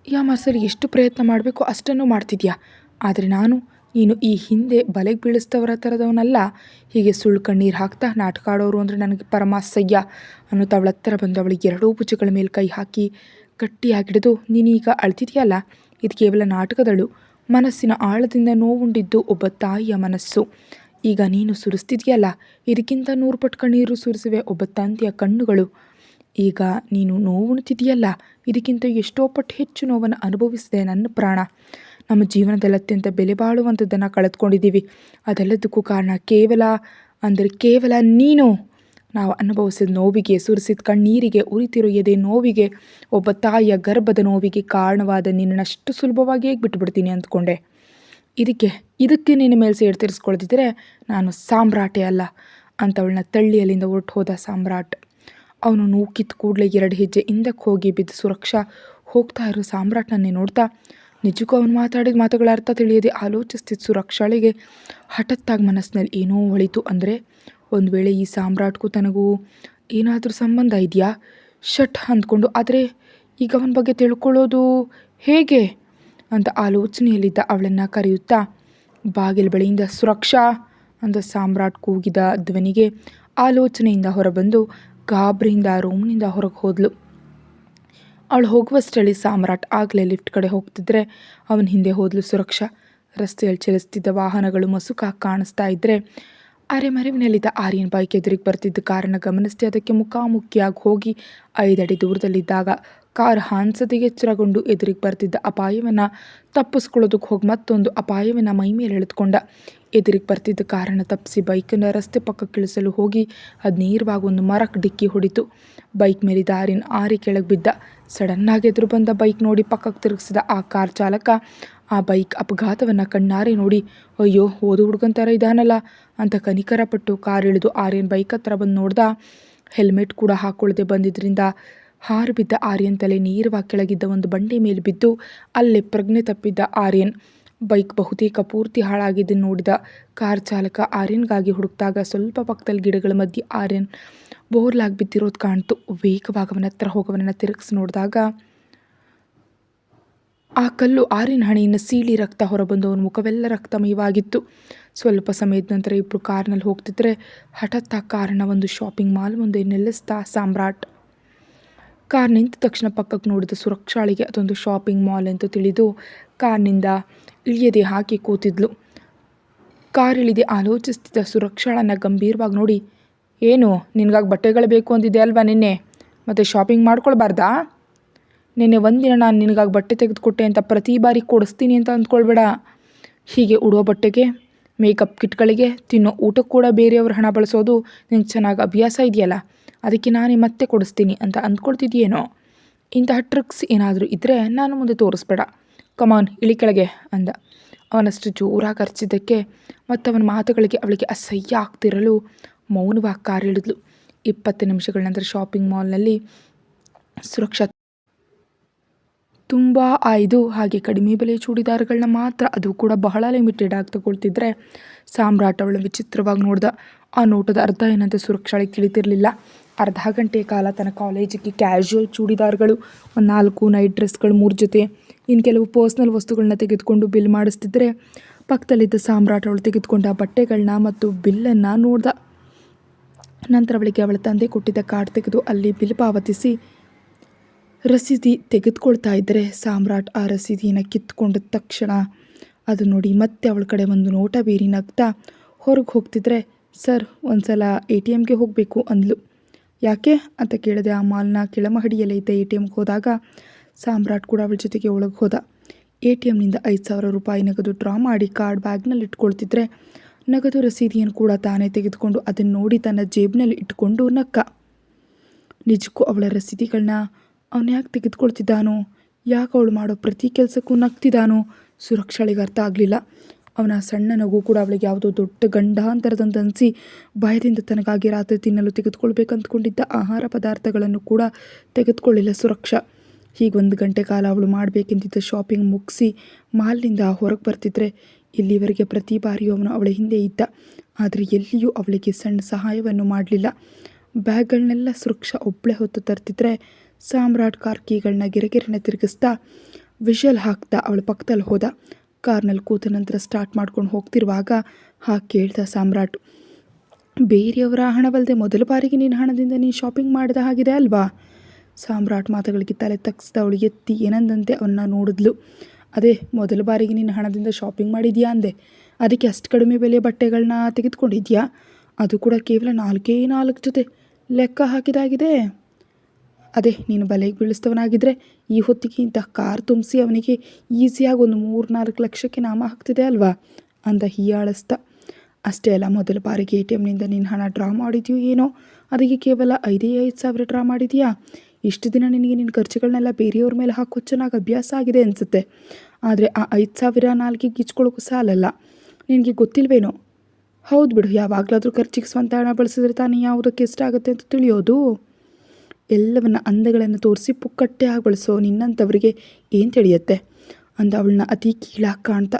ಯಾಮಾರಿಸಲು ಎಷ್ಟು ಪ್ರಯತ್ನ ಮಾಡಬೇಕು ಅಷ್ಟನ್ನು ಮಾಡ್ತಿದ್ಯಾ. ಆದರೆ ನೀನು ಈ ಹಿಂದೆ ಬಲೆಗೆ ಬೀಳಿಸ್ತವರ ಥರದವನಲ್ಲ. ಹೀಗೆ ಸುಳ್ಳು ಕಣ್ಣೀರು ಹಾಕ್ತಾ ನಾಟಕ ಆಡೋರು ಅಂದರೆ ನನಗೆ ಪರಮಾಸಹ್ಯ ಅನ್ನುತ್ತಾ ಅವಳ ಹತ್ತಿರ ಬಂದು ಅವಳಿಗೆ 2 ಭುಜಗಳ ಮೇಲೆ ಕೈ ಹಾಕಿ ಗಟ್ಟಿಯಾಗಿಡಿದು, ನೀನೀಗ ಅಳ್ತಿದೆಯಲ್ಲ, ಇದು ಕೇವಲ ನಾಟಕದಳು. ಮನಸ್ಸಿನ ಆಳದಿಂದ ನೋವುಂಡಿದ್ದು ಒಬ್ಬ ತಾಯಿಯ ಮನಸ್ಸು. ಈಗ ನೀನು ಸುರಿಸ್ತಿದೆಯಲ್ಲ, ಇದಕ್ಕಿಂತ 100 ಪಟ್ಟು ಕಣ್ಣೀರು ಸುರಿಸುವೆ ಒಬ್ಬ ತಂದೆಯ ಕಣ್ಣುಗಳು. ಈಗ ನೀನು ನೋವುಣ್ತಿದೆಯಲ್ಲ, ಇದಕ್ಕಿಂತ ಎಷ್ಟೋ ಪಟ್ಟು ಹೆಚ್ಚು ನೋವನ್ನು ಅನುಭವಿಸಿದೆ ನನ್ನ ಪ್ರಾಣ. ನಮ್ಮ ಜೀವನದಲ್ಲಿ ಅತ್ಯಂತ ಬೆಲೆ ಬಾಳುವಂಥದ್ದನ್ನು ಕಳೆದುಕೊಂಡಿದ್ದೀವಿ. ಅದೆಲ್ಲದಕ್ಕೂ ಕಾರಣ ಕೇವಲ ನೀನು. ನಾವು ಅನುಭವಿಸಿದ ನೋವಿಗೆ, ಸುರಿಸಿದ ಕಣ್ಣೀರಿಗೆ, ಉರಿತಿರೋ ಎದೆ ನೋವಿಗೆ, ಒಬ್ಬ ತಾಯಿಯ ಗರ್ಭದ ನೋವಿಗೆ ಕಾರಣವಾದ ನಿನ್ನಷ್ಟು ಸುಲಭವಾಗಿ ಹೇಗೆ ಬಿಟ್ಟುಬಿಡ್ತೀನಿ ಅಂದ್ಕೊಂಡೆ. ಇದಕ್ಕೆ ನಿನ್ನ ಮೇಲೆ ಸೇಡು ತೀರಿಸ್ಕೊಳ್ದಿದ್ರೆ ನಾನು ಸಾಮ್ರಾಟೇ ಅಲ್ಲ ಅಂತವಳನ್ನ ತಳ್ಳಿ ಅಲ್ಲಿಂದ ಹೊರಟು ಹೋದ ಸಾಮ್ರಾಟ್. ಅವನು ನೂಕಿದ ಕೂಡಲೇ 2 ಹೆಜ್ಜೆ ಹಿಂದಕ್ಕೆ ಹೋಗಿ ಬಿದ್ದು ಸುರಕ್ಷಾ ಹೋಗ್ತಾ ಇರೋ ಸಾಮ್ರಾಟ್ನನ್ನೇ ನೋಡ್ತಾ, ನಿಜಕ್ಕೂ ಅವನು ಮಾತಾಡಿದ ಮಾತುಗಳ ಅರ್ಥ ತಿಳಿಯದೆ ಆಲೋಚಿಸ್ತಿದ್ದ ಸುರಕ್ಷಾಳಿಗೆ ಹಠತ್ತಾಗಿ ಮನಸ್ಸಿನಲ್ಲಿ ಏನೋ ಹೊಳಿತು. ಅಂದರೆ ಒಂದು ವೇಳೆ ಈ ಸಾಮ್ರಾಟ್ಗೂ ತನಗೂ ಏನಾದರೂ ಸಂಬಂಧ ಇದೆಯಾ ಶಟ್ ಅಂದ್ಕೊಂಡು. ಆದರೆ ಈಗ ಅವನ ಬಗ್ಗೆ ತಿಳ್ಕೊಳ್ಳೋದು ಹೇಗೆ ಅಂತ ಆಲೋಚನೆಯಲ್ಲಿದ್ದ ಅವಳನ್ನು ಕರೆಯುತ್ತಾ ಬಾಗಿಲು ಬಳಿಯಿಂದ ಸುರಕ್ಷಾ ಅಂದ ಸಾಮ್ರಾಟ್ ಕೂಗಿದ ಧ್ವನಿಗೆ ಆಲೋಚನೆಯಿಂದ ಹೊರಬಂದು ಗಾಬರಿಯಿಂದ ಆ ರೂಮ್ನಿಂದ ಹೊರಗೆ ಹೋದ್ಲು. ಅವಳು ಹೋಗುವಷ್ಟರಲ್ಲಿ ಸಾಮ್ರಾಟ್ ಆಗಲೇ ಲಿಫ್ಟ್ ಕಡೆ ಹೋಗ್ತಿದ್ರೆ ಅವನ ಹಿಂದೆ ಹೋದ್ಲು ಸುರಕ್ಷಾ. ರಸ್ತೆಯಲ್ಲಿ ಚಲಿಸ್ತಿದ್ದ ವಾಹನಗಳು ಮಸುಕಾಗಿ ಕಾಣಿಸ್ತಾ ಇದ್ದರೆ ಅರೆಮರೆವಿನಲ್ಲಿದ್ದ ಆರ್ಯನ್ ಬೈಕ್ ಎದುರಿಗೆ ಬರ್ತಿದ್ದ ಕಾರನ್ನು ಗಮನಿಸಿ ಅದಕ್ಕೆ ಮುಖಾಮುಖಿಯಾಗಿ ಹೋಗಿ 5 ಅಡಿ ದೂರದಲ್ಲಿದ್ದಾಗ ಕಾರ್ ಹಾನ್ಸದಿಗೆ ಎಚ್ಚರಗೊಂಡು ಎದುರಿಗೆ ಬರ್ತಿದ್ದ ಅಪಾಯವನ್ನು ತಪ್ಪಿಸ್ಕೊಳ್ಳೋದಕ್ಕೆ ಹೋಗಿ ಮತ್ತೊಂದು ಅಪಾಯವನ್ನು ಮೈ ಮೇಲೆ ಎಳೆದುಕೊಂಡ. ಎದುರಿಗೆ ಬರ್ತಿದ್ದ ಕಾರನ್ನು ತಪ್ಪಿಸಿ ಬೈಕನ್ನು ರಸ್ತೆ ಪಕ್ಕಕ್ಕೆ ಇಳಿಸಲು ಹೋಗಿ ಅದು ನೇರವಾಗಿ ಒಂದು ಮರಕ್ಕೆ ಡಿಕ್ಕಿ ಹೊಡಿತು. ಬೈಕ್ ಮೇಲಿದ್ದ ಆರ್ಯನ್ ಆರಿ ಕೆಳಗೆ ಬಿದ್ದ. ಸಡನ್ನಾಗಿ ಎದುರು ಬಂದ ಬೈಕ್ ನೋಡಿ ಪಕ್ಕಕ್ಕೆ ತಿರುಗಿಸಿದ ಆ ಕಾರ್ ಚಾಲಕ ಆ ಬೈಕ್ ಅಪಘಾತವನ್ನು ಕಣ್ಣಾರೆ ನೋಡಿ, ಅಯ್ಯೋ ಓದು ಹುಡುಗನ ಥರ ಇದಾನಲ್ಲ ಅಂತ ಕನಿಕರಪಟ್ಟು ಕಾರ್ ಇಳಿದು ಆರ್ಯನ್ ಬೈಕ್ ಹತ್ರ ಬಂದು ನೋಡ್ದ. ಹೆಲ್ಮೆಟ್ ಕೂಡ ಹಾಕ್ಕೊಳ್ಳದೆ ಬಂದಿದ್ದರಿಂದ ಹಾರು ಬಿದ್ದ ಆರ್ಯನ್ ತಲೆ ನೇರವಾಗಿ ಕೆಳಗಿದ್ದ ಒಂದು ಬಂಡೆ ಮೇಲೆ ಬಿದ್ದು ಅಲ್ಲೇ ಪ್ರಜ್ಞೆ ತಪ್ಪಿದ್ದ ಆರ್ಯನ್. ಬೈಕ್ ಬಹುತೇಕ ಪೂರ್ತಿ ಹಾಳಾಗಿದ್ದನ್ನು ನೋಡಿದ ಕಾರ್ ಚಾಲಕ ಆರ್ಯನ್ಗಾಗಿ ಹುಡುಕ್ದಾಗ ಸ್ವಲ್ಪ ಪಕ್ಕದಲ್ಲಿ ಗಿಡಗಳ ಮಧ್ಯೆ ಆರ್ಯನ್ ಬೋರ್ಲಾಗಿ ಬಿದ್ದಿರೋದು ಕಾಣ್ತು. ವೇಗವಾಗಿ ಅವನ ಹತ್ರ ಹೋಗವನನ್ನು ತಿರುಗಿಸಿ ನೋಡಿದಾಗ ಆ ಕಲ್ಲು ಆರಿನ ಹಣೆಯಿಂದ ಸೀಳಿ ರಕ್ತ ಹೊರಬಂದು ಅವನ ಮುಖವೆಲ್ಲ ರಕ್ತಮಯವಾಗಿತ್ತು. ಸ್ವಲ್ಪ ಸಮಯದ ನಂತರ ಇಬ್ಬರು ಕಾರ್ನಲ್ಲಿ ಹೋಗ್ತಿದ್ರೆ ಹಠಾತ್ ಆ ಕಾರನ್ನ ಒಂದು ಶಾಪಿಂಗ್ ಮಾಲ್ ಮುಂದೆ ನಿಲ್ಲಿಸ್ತಾ ಸಾಮ್ರಾಟ್. ಕಾರ್ ನಿಂತ ತಕ್ಷಣ ಪಕ್ಕಕ್ಕೆ ನೋಡಿದ ಸುರಕ್ಷಾಳಿಗೆ ಅದೊಂದು ಶಾಪಿಂಗ್ ಮಾಲ್ ಅಂತ ತಿಳಿದು ಕಾರ್ನಿಂದ ಇಳಿಯದೆ ಹಾಕಿ ಕೂತಿದ್ಲು. ಕಾರ್ ಇಳಿದೆ ಆಲೋಚಿಸ್ತಿದ್ದ ಸುರಕ್ಷಾಳನ್ನು ಗಂಭೀರವಾಗಿ ನೋಡಿ, ಏನು ನಿನಗಾಗಿ ಬಟ್ಟೆಗಳು ಬೇಕು ಅಂದಿದ್ದೆ ಅಲ್ವಾ ನಿನ್ನೆ, ಮತ್ತು ಶಾಪಿಂಗ್ ಮಾಡ್ಕೊಳ್ಬಾರ್ದಾ? ನಿನ್ನೆ ಒಂದಿನ ನಾನು ನಿನಗಾಗಿ ಬಟ್ಟೆ ತೆಗೆದುಕೊಟ್ಟೆ ಅಂತ ಪ್ರತಿ ಬಾರಿ ಕೊಡಿಸ್ತೀನಿ ಅಂತ ಅಂದ್ಕೊಳ್ಬೇಡ. ಹೀಗೆ ಉಡೋ ಬಟ್ಟೆಗೆ, ಮೇಕಪ್ ಕಿಟ್ಗಳಿಗೆ, ತಿನ್ನೋ ಊಟಕ್ಕೆ ಕೂಡ ಬೇರೆಯವ್ರ ಹಣ ಬಳಸೋದು ನಿನಗೆ ಚೆನ್ನಾಗಿ ಅಭ್ಯಾಸ ಇದೆಯಲ್ಲ, ಅದಕ್ಕೆ ನಾನೇ ಮತ್ತೆ ಕೊಡಿಸ್ತೀನಿ ಅಂತ ಅಂದ್ಕೊಳ್ತಿದ್ಯೇನೋ. ಇಂತಹ ಟ್ರಿಕ್ಸ್ ಏನಾದರೂ ಇದ್ದರೆ ನಾನು ಮುಂದೆ ತೋರಿಸ್ಬೇಡ. ಕಮಾನ್ ಇಳಿ ಕೆಳಗೆ ಅಂದ. ಅವನಷ್ಟು ಜೋರಾಗಿ ಅರ್ಚಿದ್ದಕ್ಕೆ ಮತ್ತು ಅವನ ಮಾತುಗಳಿಗೆ ಅವಳಿಗೆ ಅಸಹ್ಯ ಆಗ್ತಿರಲು ಮೌನವಾಗಿ ಕಾರ್ ಇಳಿದ್ಲು. 20 ನಿಮಿಷಗಳ ನಂತರ ಶಾಪಿಂಗ್ ಮಾಲ್ನಲ್ಲಿ ಸುರಕ್ಷಾ ತುಂಬ ಆಯ್ದು ಹಾಗೆ ಕಡಿಮೆ ಬೆಲೆ ಚೂಡಿದಾರ್ಗಳನ್ನ ಮಾತ್ರ, ಅದು ಕೂಡ ಬಹಳ ಲಿಮಿಟೆಡ್ ಆಗಿ ತಗೊಳ್ತಿದ್ರೆ ಸಾಮ್ರಾಟ್ ಅವಳ ವಿಚಿತ್ರವಾಗಿ ನೋಡ್ದ. ಆ ನೋಟದ ಅರ್ಥ ಏನಂತ ಸುರಕ್ಷಾಳಿಗೆ ತಿಳಿತಿರಲಿಲ್ಲ. ಅರ್ಧ ಗಂಟೆ ಕಾಲ ತನ್ನ ಕಾಲೇಜಿಗೆ ಕ್ಯಾಶುವಲ್ ಚೂಡಿದಾರ್ಗಳು, ಒಂದು 4 ನೈಟ್ ಡ್ರೆಸ್ಗಳು 3 ಜೊತೆ, ಇನ್ನು ಕೆಲವು ಪರ್ಸ್ನಲ್ ವಸ್ತುಗಳನ್ನ ತೆಗೆದುಕೊಂಡು ಬಿಲ್ ಮಾಡಿಸ್ತಿದ್ರೆ ಪಕ್ಕದಲ್ಲಿದ್ದ ಸಾಮ್ರಾಟ್ ಅವಳು ತೆಗೆದುಕೊಂಡ ಬಟ್ಟೆಗಳನ್ನ ಮತ್ತು ಬಿಲ್ಲನ್ನು ನೋಡ್ದ. ನಂತರ ಅವಳಿಗೆ ಅವಳ ತಂದೆ ಕೊಟ್ಟಿದ್ದ ಕಾರ್ಡ್ ತೆಗೆದು ಅಲ್ಲಿ ಬಿಲ್ ಪಾವತಿಸಿ ರಸೀದಿ ತೆಗೆದುಕೊಳ್ತಾ ಇದ್ದರೆ ಸಾಮ್ರಾಟ್ ಆ ರಸೀದಿಯನ್ನು ಕಿತ್ಕೊಂಡ ತಕ್ಷಣ ಅದು ನೋಡಿ ಮತ್ತೆ ಅವಳ ಕಡೆ ಒಂದು ನೋಟ ಬೀರಿ ನಗ್ತಾ ಹೊರಗೆ ಹೋಗ್ತಿದ್ರೆ, ಸರ್ ಒಂದ್ಸಲ ATMಗೆ ಹೋಗಬೇಕು ಅಂದ್ಲು. ಯಾಕೆ ಅಂತ ಕೇಳಿದೆ. ಆ ಮಾಲ್ನ ಕೆಳಮಹಡಿಯಲ್ಲೇ ಇದ್ದ ATMಗೆ ಹೋದಾಗ ಸಾಮ್ರಾಟ್ ಕೂಡ ಅವಳ ಜೊತೆಗೆ ಒಳಗೆ ಹೋದ. ATMನಿಂದ 5,000 ರೂಪಾಯಿ ನಗದು ಡ್ರಾ ಮಾಡಿ ಕಾರ್ಡ್ ಬ್ಯಾಗ್ನಲ್ಲಿ ಇಟ್ಕೊಳ್ತಿದ್ರೆ ನಗದು ರಸೀದಿಯನ್ನು ಕೂಡ ತಾನೇ ತೆಗೆದುಕೊಂಡು ಅದನ್ನು ನೋಡಿ ತನ್ನ ಜೇಬಿನಲ್ಲಿ ಇಟ್ಕೊಂಡು ನಕ್ಕ. ನಿಜಕ್ಕೂ ಅವಳ ರಸೀದಿಗಳನ್ನ ಅವನು ಯಾಕೆ ತೆಗೆದುಕೊಳ್ತಿದ್ದಾನೋ, ಯಾಕೆ ಅವಳು ಮಾಡೋ ಪ್ರತಿ ಕೆಲಸಕ್ಕೂ ನಗ್ತಿದ್ದಾನೋ ಸುರಕ್ಷಾಳಿಗೆ ಅರ್ಥ ಆಗಲಿಲ್ಲ. ಅವನ ಸಣ್ಣ ನಗು ಕೂಡ ಅವಳಿಗೆ ಯಾವುದೋ ದೊಡ್ಡ ಗಂಡಾಂತರದಂತ ಅನಿಸಿ ಭಯದಿಂದ ತನಗಾಗಿ ರಾತ್ರಿ ತಿನ್ನಲು ತೆಗೆದುಕೊಳ್ಬೇಕಂದ್ಕೊಂಡಿದ್ದ ಆಹಾರ ಪದಾರ್ಥಗಳನ್ನು ಕೂಡ ತೆಗೆದುಕೊಳ್ಳಿಲ್ಲ ಸುರಕ್ಷಾ. ಹೀಗೆ 1 ಗಂಟೆ ಕಾಲ ಅವಳು ಮಾಡಬೇಕೆಂದಿದ್ದ ಶಾಪಿಂಗ್ ಮುಗಿಸಿ ಮಾಲ್ನಿಂದ ಹೊರಗೆ ಬರ್ತಿದ್ರೆ ಇಲ್ಲಿವರೆಗೆ ಪ್ರತಿ ಬಾರಿಯೂ ಅವನು ಅವಳ ಹಿಂದೆ ಇದ್ದ, ಆದರೆ ಎಲ್ಲಿಯೂ ಅವಳಿಗೆ ಸಣ್ಣ ಸಹಾಯವನ್ನು ಮಾಡಲಿಲ್ಲ. ಬ್ಯಾಗ್ಗಳನ್ನೆಲ್ಲ ಸುರಕ್ಷಾ ಒಬ್ಬಳೇ ಹೊತ್ತು ತರ್ತಿದ್ರೆ ಸಾಮ್ರಾಟ್ ಕಾರ್ ಕೀಗಳನ್ನ ಗಿರಗಿರನೆ ತಿರುಗಿಸ್ತಾ ವಿಷಲ್ ಹಾಕ್ತಾ ಅವಳ ಪಕ್ಕದಲ್ಲಿ ಹೋದ. ಕಾರ್ನಲ್ಲಿ ಕೂತ ನಂತರ ಸ್ಟಾರ್ಟ್ ಮಾಡ್ಕೊಂಡು ಹೋಗ್ತಿರುವಾಗ ಹಾಗೆ ಕೇಳ್ದ ಸಾಮ್ರಾಟ್, ಬೇರೆಯವರ ಹಣವಲ್ಲದೆ ಮೊದಲ ಬಾರಿಗೆ ನಿನ್ನ ಹಣದಿಂದ ನೀನು ಶಾಪಿಂಗ್ ಮಾಡಿದ ಹಾಗಿದೆ ಅಲ್ವಾ? ಸಾಮ್ರಾಟ್ ಮಾತುಗಳಿಗೆ ತಲೆ ತಗ್ಸ್ದ ಅವಳು ಎತ್ತಿ ಏನಂದಂತೆ ಅವನ್ನ ನೋಡಿದ್ಲು. ಅದೇ ಮೊದಲ ಬಾರಿಗೆ ನಿನ್ನ ಹಣದಿಂದ ಶಾಪಿಂಗ್ ಮಾಡಿದ್ಯಾ ಅಂದೆ, ಅದಕ್ಕೆ ಅಷ್ಟು ಕಡಿಮೆ ಬೆಲೆಯ ಬಟ್ಟೆಗಳನ್ನ ತೆಗೆದುಕೊಂಡಿದ್ಯಾ, ಅದು ಕೂಡ ಕೇವಲ 4 ಜೊತೆ ಲೆಕ್ಕ ಹಾಕಿದಾಗಿದೆ. ಅದೇ ನೀನು ಬಲೆಗೆ ಬೀಳಿಸ್ತವನಾಗಿದ್ದರೆ ಈ ಹೊತ್ತಿಗೆ ಇಂಥ ಕಾರ್ ತುಂಬಿಸಿ ಅವನಿಗೆ ಈಸಿಯಾಗಿ ಒಂದು 3-4 ಲಕ್ಷಕ್ಕೆ ನಾಮ ಹಾಕ್ತಿದೆ ಅಲ್ವಾ ಅಂದ ಹೀಯಾಳಿಸ್ತಾ. ಅಷ್ಟೇ ಅಲ್ಲ, ಮೊದಲ ಬಾರಿಗೆ ATMನಿಂದ ನೀನು ಹಣ ಡ್ರಾ ಮಾಡಿದ್ಯೋ ಏನೋ, ಅದಕ್ಕೆ ಕೇವಲ 5,000 ಡ್ರಾ ಮಾಡಿದೆಯಾ? ಇಷ್ಟು ದಿನ ನಿನಗೆ ನಿನ್ನ ಖರ್ಚುಗಳನ್ನೆಲ್ಲ ಬೇರೆಯವ್ರ ಮೇಲೆ ಹಾಕೋ ಚೆನ್ನಾಗಿ ಅಭ್ಯಾಸ ಆಗಿದೆ ಅನಿಸುತ್ತೆ. ಆದರೆ ಆ 5,000 ನಾಲ್ಕಿಗೆ ಗಿಚ್ಕೊಳ್ಳೋಕ್ಕೂ ಸಾಲಲ್ಲ. ನಿನಗೆ ಗೊತ್ತಿಲ್ವೇನೋ? ಹೌದು ಬಿಡು, ಯಾವಾಗಲಾದರೂ ಖರ್ಚಿಗೆ ಸ್ವಂತ ಹಣ ಬಳಸಿದ್ರೆ ತಾನೇ ಯಾವುದಕ್ಕೆ ಎಷ್ಟಾಗುತ್ತೆ ಅಂತ ತಿಳಿಯೋದು. ಎಲ್ಲವನ್ನ ಅಂದಗಳನ್ನು ತೋರಿಸಿ ಪುಕ್ಕಟ್ಟೆ ಆಗಿ ಬಳಸೋ ನಿನ್ನಂಥವ್ರಿಗೆ ಏನು ತಿಳಿಯುತ್ತೆ ಅಂದ ಅವಳನ್ನ ಅತಿ ಕೀಳಾಗಿ ಕಾಣ್ತಾ.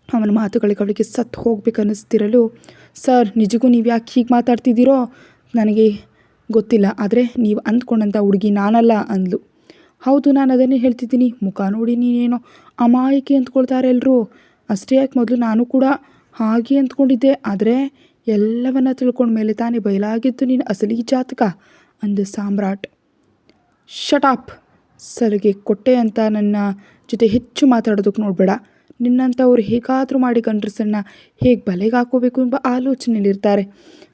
ಅವನ ಮಾತುಗಳಿಗೆ ಅವಳಿಗೆ ಸತ್ತು ಹೋಗ್ಬೇಕನ್ನಿಸ್ತಿರಲು, ಸರ್ ನಿಜಕ್ಕೂ ನೀವು ಯಾಕೆ ಹೀಗೆ ಮಾತಾಡ್ತಿದ್ದೀರೋ ನನಗೆ ಗೊತ್ತಿಲ್ಲ, ಆದರೆ ನೀವು ಅಂದ್ಕೊಂಡಂಥ ಹುಡುಗಿ ನಾನಲ್ಲ ಅಂದ್ಲು. ಹೌದು, ನಾನು ಅದನ್ನೇ ಹೇಳ್ತಿದ್ದೀನಿ. ಮುಖ ನೋಡಿ ನೀನೇನೋ ಅಮಾಯಕಿ ಅಂದ್ಕೊಳ್ತಾರೆ ಎಲ್ಲರೂ. ಅಷ್ಟೇ ಯಾಕೆ, ಮೊದಲು ನಾನು ಕೂಡ ಹಾಗೆ ಅಂದ್ಕೊಂಡಿದ್ದೆ, ಆದರೆ ಎಲ್ಲವನ್ನ ತಿಳ್ಕೊಂಡ್ಮೇಲೆ ತಾನೇ ಬಯಲಾಗಿದ್ದು ನಿನ್ನ ಅಸಲಿ ಜಾತಕ ಅಂದ ಸಾಮ್ರಾಟ್. ಶಟಾಪ್, ಸಲಿಗೆ ಕೊಟ್ಟೆ ಅಂತ ನನ್ನ ಜೊತೆ ಹೆಚ್ಚು ಮಾತಾಡೋದಕ್ಕೆ ನೋಡಬೇಡ. ನಿನ್ನಂಥವ್ರು ಹೇಗಾದರೂ ಮಾಡಿ ಗಂಡಸರನ್ನ ಹೇಗೆ ಬಲೆಗೆ ಹಾಕೋಬೇಕು ಎಂಬ ಆಲೋಚನೆಯಲ್ಲಿರ್ತಾರೆ.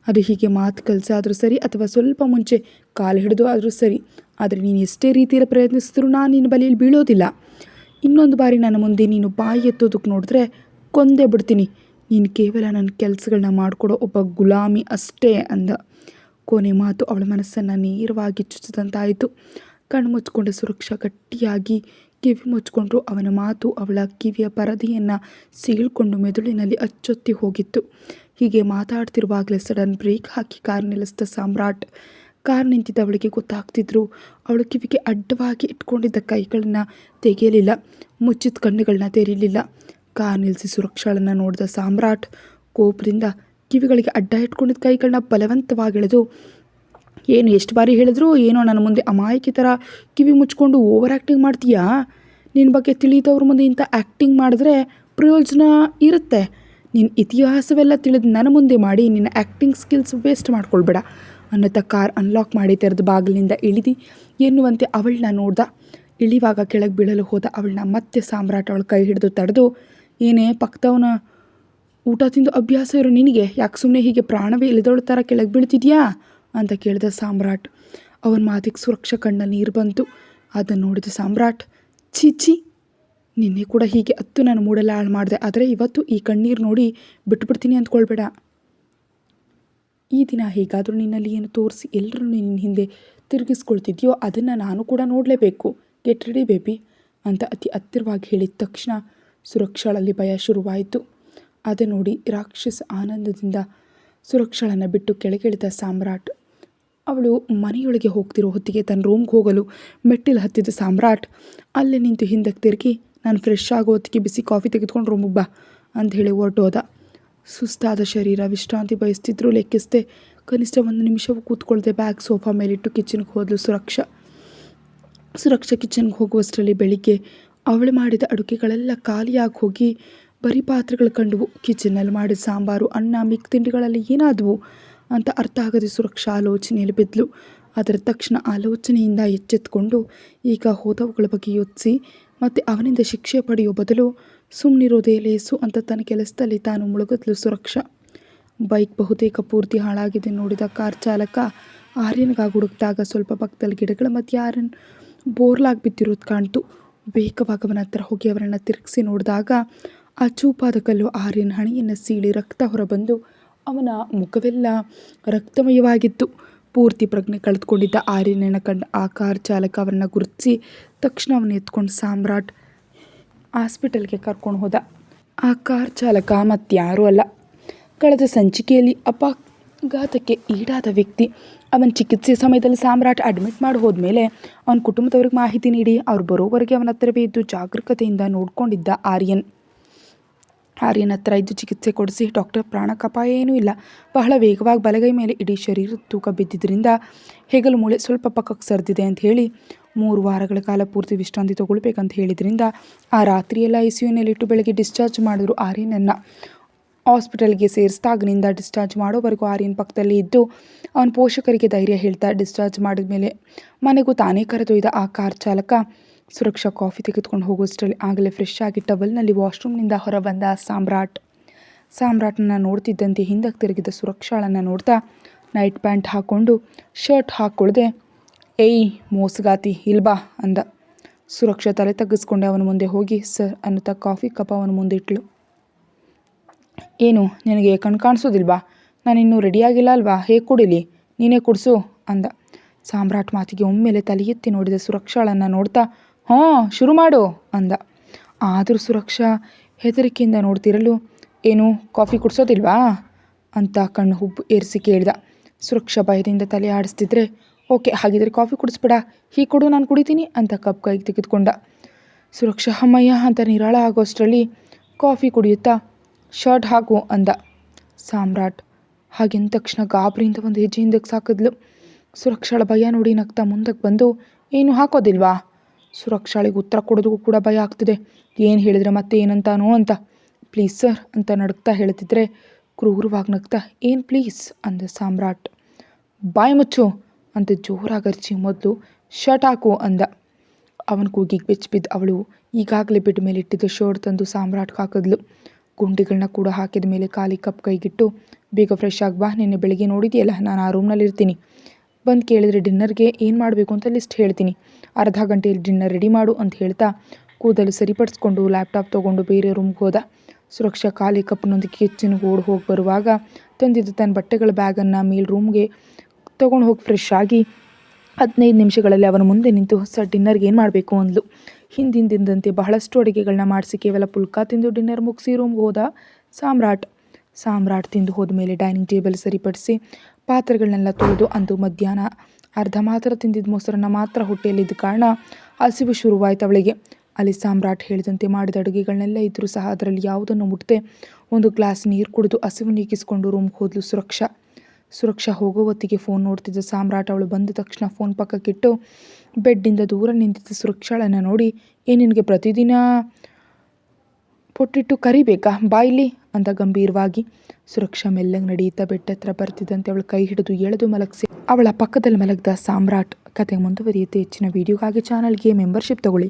ಅದು ಹೀಗೆ ಮಾತು ಕಲಿಸಾದರೂ ಸರಿ ಅಥವಾ ಸ್ವಲ್ಪ ಮುಂಚೆ ಕಾಲು ಹಿಡಿದು ಆದರೂ ಸರಿ, ಆದರೆ ನೀನು ಎಷ್ಟೇ ರೀತಿಯಲ್ಲಿ ಪ್ರಯತ್ನಿಸಿದ್ರೂ ನಾನು ನಿನ್ನ ಬಲೆಯಲ್ಲಿ ಬೀಳೋದಿಲ್ಲ. ಇನ್ನೊಂದು ಬಾರಿ ನನ್ನ ಮುಂದೆ ನೀನು ಬಾಯಿ ಎತ್ತೋದಕ್ಕೆ ನೋಡಿದ್ರೆ ಕೊಂದೇ ಬಿಡ್ತೀನಿ. ನೀನು ಕೇವಲ ನನ್ನ ಕೆಲಸಗಳನ್ನ ಮಾಡಿಕೊಡೋ ಒಬ್ಬ ಗುಲಾಮಿ ಅಷ್ಟೇ ಅಂದ. ಕೊನೆ ಮಾತು ಅವಳ ಮನಸ್ಸನ್ನು ನೇರವಾಗಿ ಚುಚ್ಚಿದಂತಾಯಿತು. ಕಣ್ಣು ಮುಚ್ಚಿಕೊಂಡ ಸುರಕ್ಷಾ ಗಟ್ಟಿಯಾಗಿ ಕಿವಿ ಮುಚ್ಚಿಕೊಂಡ್ರು. ಅವನ ಮಾತು ಅವಳ ಕಿವಿಯ ಪರದೆಯನ್ನು ಸೀಳ್ಕೊಂಡು ಮೆದುಳಿನಲ್ಲಿ ಅಚ್ಚೊತ್ತಿ ಹೋಗಿತ್ತು. ಹೀಗೆ ಮಾತಾಡ್ತಿರುವಾಗಲೇ ಸಡನ್ ಬ್ರೇಕ್ ಹಾಕಿ ಕಾರ್ ನಿಲ್ಲಿಸಿದ ಸಾಮ್ರಾಟ್. ಕಾರ್ ನಿಂತಿದ್ದವಳಿಗೆ ಗೊತ್ತಾಗ್ತಿದ್ರು. ಅವಳು ಕಿವಿಗೆ ಅಡ್ಡವಾಗಿ ಇಟ್ಕೊಂಡಿದ್ದ ಕೈಗಳನ್ನ ತೆಗೆಯಲಿಲ್ಲ, ಮುಚ್ಚಿದ ಕಣ್ಣುಗಳನ್ನ ತೆರೀಲಿಲ್ಲ. ಕಾರ್ ನಿಲ್ಲಿಸಿ ಸುರಕ್ಷಾಳನ್ನು ನೋಡಿದ ಸಾಮ್ರಾಟ್ ಕೋಪದಿಂದ ಕಿವಿಗಳಿಗೆ ಅಡ್ಡ ಇಟ್ಕೊಂಡಿದ್ದ ಕೈಗಳನ್ನ ಬಲವಂತವಾಗಿ ಎಳೆದು ಏನು ಎಷ್ಟು ಬಾರಿ ಹೇಳಿದ್ರು ಏನೋ ನನ್ನ ಮುಂದೆ ಅಮಾಯಕಿ ಥರ ಕಿವಿ ಮುಚ್ಕೊಂಡು ಓವರ್ ಆ್ಯಕ್ಟಿಂಗ್ ಮಾಡ್ತೀಯಾ? ನಿನ್ನ ಬಗ್ಗೆ ತಿಳಿದವ್ರ ಮುಂದೆ ಇಂಥ ಆ್ಯಕ್ಟಿಂಗ್ ಮಾಡಿದ್ರೆ ಪ್ರಯೋಜನ ಇರುತ್ತೆ. ನಿನ್ನ ಇತಿಹಾಸವೆಲ್ಲ ತಿಳಿದು ನನ್ನ ಮುಂದೆ ಮಾಡಿ ನಿನ್ನ ಆ್ಯಕ್ಟಿಂಗ್ ಸ್ಕಿಲ್ಸ್ ವೇಸ್ಟ್ ಮಾಡ್ಕೊಳ್ಬೇಡ ಅನ್ನುತ್ತಾ ಕಾರ್ ಅನ್ಲಾಕ್ ಮಾಡಿ ತೆರೆದು ಬಾಗಿಲಿನಿಂದ ಇಳಿದು ಎನ್ನುವಂತೆ ಅವಳನ್ನ ನೋಡ್ದ. ಇಳಿವಾಗ ಕೆಳಗೆ ಬೀಳಲು ಹೋದ ಅವಳನ್ನ ಮತ್ತೆ ಸಾಮ್ರಾಟ್ ಅವಳ ಕೈ ಹಿಡಿದು ತಡೆದು, ಏನೇ ಪಕ್ತವನ ಊಟ ತಿಂದು ಅಭ್ಯಾಸ ಇರೋ ನಿನಗೆ ಯಾಕೆ ಸುಮ್ಮನೆ ಹೀಗೆ ಪ್ರಾಣವೇ ಇಳಿದವಳ ಥರ ಕೆಳಗೆ ಬೀಳ್ತಿದ್ಯಾ ಅಂತ ಕೇಳಿದ ಸಾಮ್ರಾಟ್. ಅವನ ಮಾತಿಗೆ ಸುರಕ್ಷಾ ಕಣ್ಣಲ್ಲಿ ನೀರು ಬಂತು. ಅದನ್ನು ನೋಡಿದ ಸಾಮ್ರಾಟ್, ಚೀಚಿ, ನಿನ್ನೆ ಕೂಡ ಹೀಗೆ ಹತ್ತು ನಾನು ಮೂಡೆಲ್ಲ ಹಾಳು ಮಾಡಿದೆ, ಆದರೆ ಇವತ್ತು ಈ ಕಣ್ಣೀರು ನೋಡಿ ಬಿಟ್ಬಿಡ್ತೀನಿ ಅಂದ್ಕೊಳ್ಬೇಡ. ಈ ದಿನ ಹೇಗಾದರೂ ನಿನ್ನಲ್ಲಿ ಏನು ತೋರಿಸಿ ಎಲ್ಲರೂ ನಿನ್ನ ಹಿಂದೆ ತಿರುಗಿಸ್ಕೊಳ್ತಿದ್ಯೋ ಅದನ್ನು ನಾನು ಕೂಡ ನೋಡಲೇಬೇಕು. ಗೆಟ್ ರೆಡಿ ಬೇಬಿ ಅಂತ ಅತಿ ಹತ್ತಿರವಾಗಿ ಹೇಳಿದ ತಕ್ಷಣ ಸುರಕ್ಷಾಳಲ್ಲಿ ಭಯ ಶುರುವಾಯಿತು. ಅದನ್ನು ನೋಡಿ ರಾಕ್ಷಸ ಆನಂದದಿಂದ ಸುರಕ್ಷಾಳನ್ನು ಬಿಟ್ಟು ಕೆಳಗಿಳಿದ ಸಾಮ್ರಾಟ್. ಅವಳು ಮನೆಯೊಳಗೆ ಹೋಗ್ತಿರೋ ಹೊತ್ತಿಗೆ ತನ್ನ ರೂಮ್ಗೆ ಹೋಗಲು ಮೆಟ್ಟಿಲು ಹತ್ತಿದ ಸಾಮ್ರಾಟ್ ಅಲ್ಲೇ ನಿಂತು ಹಿಂದಕ್ಕೆ ತಿರುಗಿ, ನಾನು ಫ್ರೆಶ್ ಆಗೋ ಹೊತ್ತಿಗೆ ಬಿಸಿ ಕಾಫಿ ತೆಗೆದುಕೊಂಡು ರೂಮಿಗೆ ಬಾ ಅಂತ ಹೇಳಿ ಹೊರಟೋದ. ಸುಸ್ತಾದ ಶರೀರ ವಿಶ್ರಾಂತಿ ಬಯಸ್ತಿದ್ರು ಲೆಕ್ಕಿಸದೆ ಕನಿಷ್ಠ 1 ನಿಮಿಷವೂ ಕೂತ್ಕೊಳ್ದೆ ಬ್ಯಾಗ್ ಸೋಫಾ ಮೇಲಿಟ್ಟು ಕಿಚನ್ಗೆ ಹೋದ್ಲು ಸುರಕ್ಷಾ ಕಿಚನ್ಗೆ ಹೋಗುವಷ್ಟರಲ್ಲಿ ಬೆಳಿಗ್ಗೆ ಅವಳು ಮಾಡಿದ ಅಡುಗೆಗಳೆಲ್ಲ ಖಾಲಿಯಾಗಿ ಹೋಗಿ ಬರೀ ಪಾತ್ರೆಗಳು ಕಂಡುವು. ಕಿಚನ್ನಲ್ಲಿ ಮಾಡಿದ ಸಾಂಬಾರು, ಅನ್ನ, ಮಿಕ್ ತಿಂಡಿಗಳಲ್ಲಿ ಏನಾದವು ಅಂತ ಅರ್ಥ ಆಗದೆ ಸುರಕ್ಷಾ ಆಲೋಚನೆಯಲ್ಲಿ ಬಿದ್ದಲು. ಅದರ ತಕ್ಷಣ ಆಲೋಚನೆಯಿಂದ ಎಚ್ಚೆತ್ತುಕೊಂಡು ಈಗ ಹೋದವುಗಳ ಬಗ್ಗೆ ಯೋಚಿಸಿ ಮತ್ತು ಅವನಿಂದ ಶಿಕ್ಷೆ ಪಡೆಯೋ ಬದಲು ಸುಮ್ಮನಿರೋದೇ ಲೇಸು ಅಂತ ತನ್ನ ಕೆಲಸದಲ್ಲಿ ತಾನು ಮುಳುಗಿದ್ಲು ಸುರಕ್ಷಾ. ಬೈಕ್ ಬಹುತೇಕ ಪೂರ್ತಿ ಹಾಳಾಗಿದೆ ನೋಡಿದ ಕಾರ್ ಚಾಲಕ ಆರ್ಯನ್ಗಾಗಿ ಹುಡುಕಿದಾಗ ಸ್ವಲ್ಪ ಪಕ್ಕದಲ್ಲಿ ಗಿಡಗಳ ಮಧ್ಯೆ ಆರ್ಯನ್ ಬೋರ್ಲಾಗಿ ಬಿದ್ದಿರೋದು ಕಾಣ್ತು. ವೇಗವಾಗಿ ಅವನ ಹತ್ರ ಹೋಗಿ ಅವರನ್ನು ತಿರುಗಿಸಿ ನೋಡಿದಾಗ ಆ ಚೂಪಾದ ಕಲ್ಲು ಆರ್ಯನ್ ಹಣೆಯನ್ನು ಸೀಳಿ ರಕ್ತ ಹೊರಬಂದು ಅವನ ಮುಖವೆಲ್ಲ ರಕ್ತಮಯವಾಗಿತ್ತು. ಪೂರ್ತಿ ಪ್ರಜ್ಞೆ ಕಳೆದುಕೊಂಡಿದ್ದ ಆರ್ಯನನ್ನು ಕಂಡ ಆ ಕಾರ್ ಚಾಲಕ ಅವರನ್ನು ಗುರುತಿಸಿ ತಕ್ಷಣ ಅವನ್ನ ಎತ್ಕೊಂಡು ಸಾಮ್ರಾಟ್ ಹಾಸ್ಪಿಟಲ್ಗೆ ಕರ್ಕೊಂಡು ಹೋದ. ಆ ಕಾರ್ ಚಾಲಕ ಮತ್ತಾರೂ ಅಲ್ಲ, ಕಳೆದ ಸಂಚಿಕೆಯಲ್ಲಿ ಅಪಘಾತಕ್ಕೆ ಈಡಾದ ವ್ಯಕ್ತಿ. ಅವನ ಚಿಕಿತ್ಸೆ ಸಮಯದಲ್ಲಿ ಸಾಮ್ರಾಟ್ ಅಡ್ಮಿಟ್ ಮಾಡಿ ಹೋದ್ಮೇಲೆ ಅವನ ಕುಟುಂಬದವ್ರಿಗೆ ಮಾಹಿತಿ ನೀಡಿ ಅವ್ರು ಬರೋವರೆಗೆ ಅವನ ಹತ್ರವೇ ಇದ್ದು ಜಾಗರೂಕತೆಯಿಂದ ನೋಡ್ಕೊಂಡಿದ್ದ ಆರ್ಯನ್ ಹತ್ರ ಇದ್ದು ಚಿಕಿತ್ಸೆ ಕೊಡಿಸಿ, ಡಾಕ್ಟರ್ ಪ್ರಾಣಕ್ಕಪಾಯ ಏನೂ ಇಲ್ಲ, ಬಹಳ ವೇಗವಾಗಿ ಬಲಗೈ ಮೇಲೆ ಇಡೀ ಶರೀರದ ತೂಕ ಬಿದ್ದಿದ್ದರಿಂದ ಹೆಗಲು ಮೂಳೆ ಸ್ವಲ್ಪ ಪಕ್ಕಕ್ಕೆ ಸರಿದಿದೆ ಅಂತ ಹೇಳಿ 3 ವಾರಗಳ ಕಾಲ ಪೂರ್ತಿ ವಿಶ್ರಾಂತಿ ತಗೊಳ್ಬೇಕಂತ ಹೇಳಿದ್ರಿಂದ ಆ ರಾತ್ರಿಯೆಲ್ಲ ICUನಲ್ಲಿಟ್ಟು ಬೆಳಗ್ಗೆ ಡಿಸ್ಚಾರ್ಜ್ ಮಾಡಿದ್ರು ಆರ್ಯನನ್ನು. ಹಾಸ್ಪಿಟಲ್ಗೆ ಸೇರಿಸಿದಾಗಿನಿಂದ ಡಿಸ್ಚಾರ್ಜ್ ಮಾಡೋವರೆಗೂ ಆರ್ಯನ್ ಪಕ್ಕದಲ್ಲಿ ಇದ್ದು ಅವನ ಪೋಷಕರಿಗೆ ಧೈರ್ಯ ಹೇಳ್ತಾ ಡಿಸ್ಚಾರ್ಜ್ ಮಾಡಿದ ಮೇಲೆ ಮನೆಗೂ ತಾನೇ ಕರೆದೊಯ್ದ ಆ ಕಾರ್ ಚಾಲಕ. ಸುರಕ್ಷಾ ಕಾಫಿ ತೆಗೆದುಕೊಂಡು ಹೋಗೋಷ್ಟರಲ್ಲಿ ಆಗಲೇ ಫ್ರೆಶ್ ಆಗಿ ಟವಲ್ನಲ್ಲಿ ವಾಶ್ರೂಮ್ನಿಂದ ಹೊರಬಂದ ಸಾಮ್ರಾಟ್ನ ನೋಡ್ತಿದ್ದಂತೆ ಹಿಂದಕ್ಕೆ ತಿರುಗಿದ ಸುರಕ್ಷಾಳನ್ನು ನೋಡ್ತಾ ನೈಟ್ ಪ್ಯಾಂಟ್ ಹಾಕ್ಕೊಂಡು ಶರ್ಟ್ ಹಾಕ್ಕೊಳ್ದೆ, ಏಯ್ ಮೋಸಗಾತಿ ಇಲ್ಬಾ ಅಂದ. ಸುರಕ್ಷಾ ತಲೆ ತಗ್ಗಿಸ್ಕೊಂಡೆ ಅವನ ಮುಂದೆ ಹೋಗಿ ಸರ್ ಅನ್ನುತ್ತಾ ಕಾಫಿ ಕಪ್ ಅವನ ಮುಂದೆ ಇಟ್ಲು. ಏನು ನಿನಗೆ ಕಣ್ ಕಾಣಿಸೋದಿಲ್ವಾ? ನಾನಿನ್ನೂ ರೆಡಿಯಾಗಿಲ್ಲ ಅಲ್ವಾ, ಹೇಗೆ ಕುಡಿಲಿ, ನೀನೇ ಕುಡಿಸು ಅಂದ. ಸಾಮ್ರಾಟ್ ಮಾತಿಗೆ ಒಮ್ಮೆಲೆ ತಲೆ ಎತ್ತಿ ನೋಡಿದ ಸುರಕ್ಷಾಳನ್ನು ನೋಡ್ತಾ, ಶುರು ಮಾಡು ಅಂದ. ಆದರೂ ಸುರಕ್ಷಾ ಹೆದರಿಕೆಯಿಂದ ನೋಡ್ತಿರಲು, ಏನು ಕಾಫಿ ಕುಡಿಸೋದಿಲ್ವಾ ಅಂತ ಕಣ್ಣು ಹುಬ್ಬು ಏರಿಸಿ ಕೇಳಿದ. ಸುರಕ್ಷಾ ಭಯದಿಂದ ತಲೆ ಆಡಿಸ್ತಿದ್ರೆ, ಓಕೆ ಹಾಗಿದ್ರೆ ಕಾಫಿ ಕುಡಿಸ್ಬೇಡ, ಹೀಗೆ ಕೊಡು ನಾನು ಕುಡಿತೀನಿ ಅಂತ ಕಪ್ ಕೈಗೆ ತೆಗೆದುಕೊಂಡ. ಸುರಕ್ಷಾ ಅಮ್ಮಯ್ಯ ಅಂತ ನಿರಾಳ ಆಗೋಷ್ಟರಲ್ಲಿ ಕಾಫಿ ಕುಡಿಯುತ್ತಾ, ಶರ್ಟ್ ಹಾಕು ಅಂದ ಸಾಮ್ರಾಟ್. ಹಾಗೆಂದ ತಕ್ಷಣ ಗಾಬರಿಯಿಂದ ಒಂದು ಹೆಜ್ಜೆ ಹಿಂದಕ್ಕೆ ಸಾಕಿದ್ಲು. ಸುರಕ್ಷಾಳ ಭಯ ನೋಡಿ ನಗ್ತಾ ಮುಂದಕ್ಕೆ ಬಂದು, ಏನು ಹಾಕೋದಿಲ್ವಾ? ಸುರಕ್ಷಾಳಿಗೆ ಉತ್ತರ ಕೊಡೋದಕ್ಕೂ ಕೂಡ ಭಯ ಆಗ್ತಿದೆ. ಏನು ಹೇಳಿದ್ರೆ ಮತ್ತೆ ಏನಂತಾನೋ ಅಂತ. ಪ್ಲೀಸ್ ಸರ್ ಅಂತ ನಡುಕ್ತಾ ಹೇಳ್ತಿದ್ರೆ ಕ್ರೂರವಾಗಿ ನಗ್ತಾ, ಏನು ಪ್ಲೀಸ್ ಅಂದ ಸಾಮ್ರಾಟ್. ಬಾಯಿ ಮುಚ್ಚು ಅಂತ ಜೋರಾಗಿ ಅರ್ಚಿ ಮೊದಲು ಶರ್ಟ್ ಹಾಕು ಅಂದ. ಅವನ ಕೂಗಿಗೆ ಬೆಚ್ಚಿಬಿದ್ದು ಅವಳು ಈಗಾಗಲೇ ಬೆಡ್ ಮೇಲೆ ಇಟ್ಟಿದ್ದ ಶರ್ಟ್ ತಂದು ಸಾಮ್ರಾಟ್ಗೆ ಹಾಕಿದ್ಲು. ಗುಂಡಿಗಳನ್ನ ಕೂಡ ಹಾಕಿದ ಮೇಲೆ ಖಾಲಿ ಕಪ್ ಕೈಗಿಟ್ಟು, ಬೇಗ ಫ್ರೆಶ್ ಆಗಿ ಬಾ, ನಿನ್ನೆ ಬೆಳಿಗ್ಗೆ ನೋಡಿದೆಯಲ್ಲ ನಾನು ಆ ರೂಮ್ನಲ್ಲಿರ್ತೀನಿ, ಬಂದು ಕೇಳಿದರೆ ಡಿನ್ನರ್ಗೆ ಏನು ಮಾಡಬೇಕು ಅಂತ ಲಿಸ್ಟ್ ಹೇಳ್ತೀನಿ, ಅರ್ಧ ಗಂಟೆಯಲ್ಲಿ ಡಿನ್ನರ್ ರೆಡಿ ಮಾಡು ಅಂತ ಹೇಳ್ತಾ ಕೂದಲು ಸರಿಪಡಿಸ್ಕೊಂಡು ಲ್ಯಾಪ್ಟಾಪ್ ತೊಗೊಂಡು ಬೇರೆ ರೂಮ್ಗೆ ಹೋದ. ಸುರಕ್ಷಾ ಖಾಲಿ ಕಪ್ನೊಂದಿಗೆ ಕಿಚನ್ಗೆ ಹೋಗಿ ಬರುವಾಗ ತಂದಿದ್ದ ತನ್ನ ಬಟ್ಟೆಗಳ ಬ್ಯಾಗನ್ನು ಮೇಲ್ ರೂಮ್ಗೆ ತೊಗೊಂಡು ಹೋಗಿ ಫ್ರೆಶ್ ಆಗಿ 15 ನಿಮಿಷಗಳಲ್ಲಿ ಅವನ ಮುಂದೆ ನಿಂತು ಸರ್ ಡಿನ್ನರ್ಗೆ ಏನು ಮಾಡಬೇಕು ಅಂದ್ಲು. ಹಿಂದಿಂದಂತೆ ಬಹಳಷ್ಟು ಅಡುಗೆಗಳನ್ನ ಮಾಡಿಸಿ ಕೇವಲ ಪುಲ್ಕ ತಿಂದು ಡಿನ್ನರ್ ಮುಗಿಸಿ ರೂಮ್ಗೆ ಹೋದ ಸಾಮ್ರಾಟ್ ತಿಂದು ಹೋದ ಮೇಲೆ ಡೈನಿಂಗ್ ಟೇಬಲ್ ಸರಿಪಡಿಸಿ ಪಾತ್ರೆಗಳನ್ನೆಲ್ಲ ತೊಳೆದು ಅಂದು ಮಧ್ಯಾಹ್ನ ಅರ್ಧ ಮಾತ್ರ ತಿಂದಿದ್ದ ಮೊಸರನ್ನ ಮಾತ್ರ ಹೊಟ್ಟೆಯಲ್ಲಿದ್ದ ಕಾರಣ ಹಸಿವು ಶುರುವಾಯಿತು ಅವಳಿಗೆ. ಅಲ್ಲಿ ಸಾಮ್ರಾಟ್ ಹೇಳಿದಂತೆ ಮಾಡಿದ ಅಡುಗೆಗಳನ್ನೆಲ್ಲ ಇದ್ದರೂ ಸಹ ಅದರಲ್ಲಿ ಯಾವುದನ್ನು ಮುಟ್ಟದೆ 1 ಗ್ಲಾಸ್ ನೀರು ಕುಡಿದು ಹಸಿವು ನೀಗಿಸಿಕೊಂಡು ರೂಮ್ಗೆ ಹೋದ್ಲು ಸುರಕ್ಷಾ ಹೋಗೋ ಹೊತ್ತಿಗೆ ಫೋನ್ ನೋಡ್ತಿದ್ದ ಸಾಮ್ರಾಟ್ ಅವಳು ಬಂದ ತಕ್ಷಣ ಫೋನ್ ಪಕ್ಕಕ್ಕಿಟ್ಟು ಬೆಡ್ಡಿಂದ ದೂರ ನಿಂತಿದ್ದ ಸುರಕ್ಷಾಳನ್ನು ನೋಡಿ, ನಿನಗೆ ಪ್ರತಿದಿನ ಪೊಟ್ಟಿಟ್ಟು ಕರಿಬೇಕಾ ಬಾಯಿಲಿ ಅಂತ ಗಂಭೀರವಾಗಿ. ಸುರಕ್ಷಾ ಮೆಲ್ಲಗೆ ನಡೆಯುತ್ತಾ ಬೆಡ್ ಹತ್ರ ಬರ್ತಿದ್ದಂತೆ ಅವಳ ಕೈ ಹಿಡಿದು ಎಳೆದು ಮಲಗಿಸಿ ಅವಳ ಪಕ್ಕದಲ್ಲಿ ಮಲಗಿದ ಸಾಮ್ರಾಟ್. ಕತೆ ಮುಂದುವರಿಯುತ್ತೆ. ಹೆಚ್ಚಿನ ವಿಡಿಯೋಗಾಗಿ ಚಾನಲ್ಗೆ ಮೆಂಬರ್ಶಿಪ್ ತಗೊಳ್ಳಿ.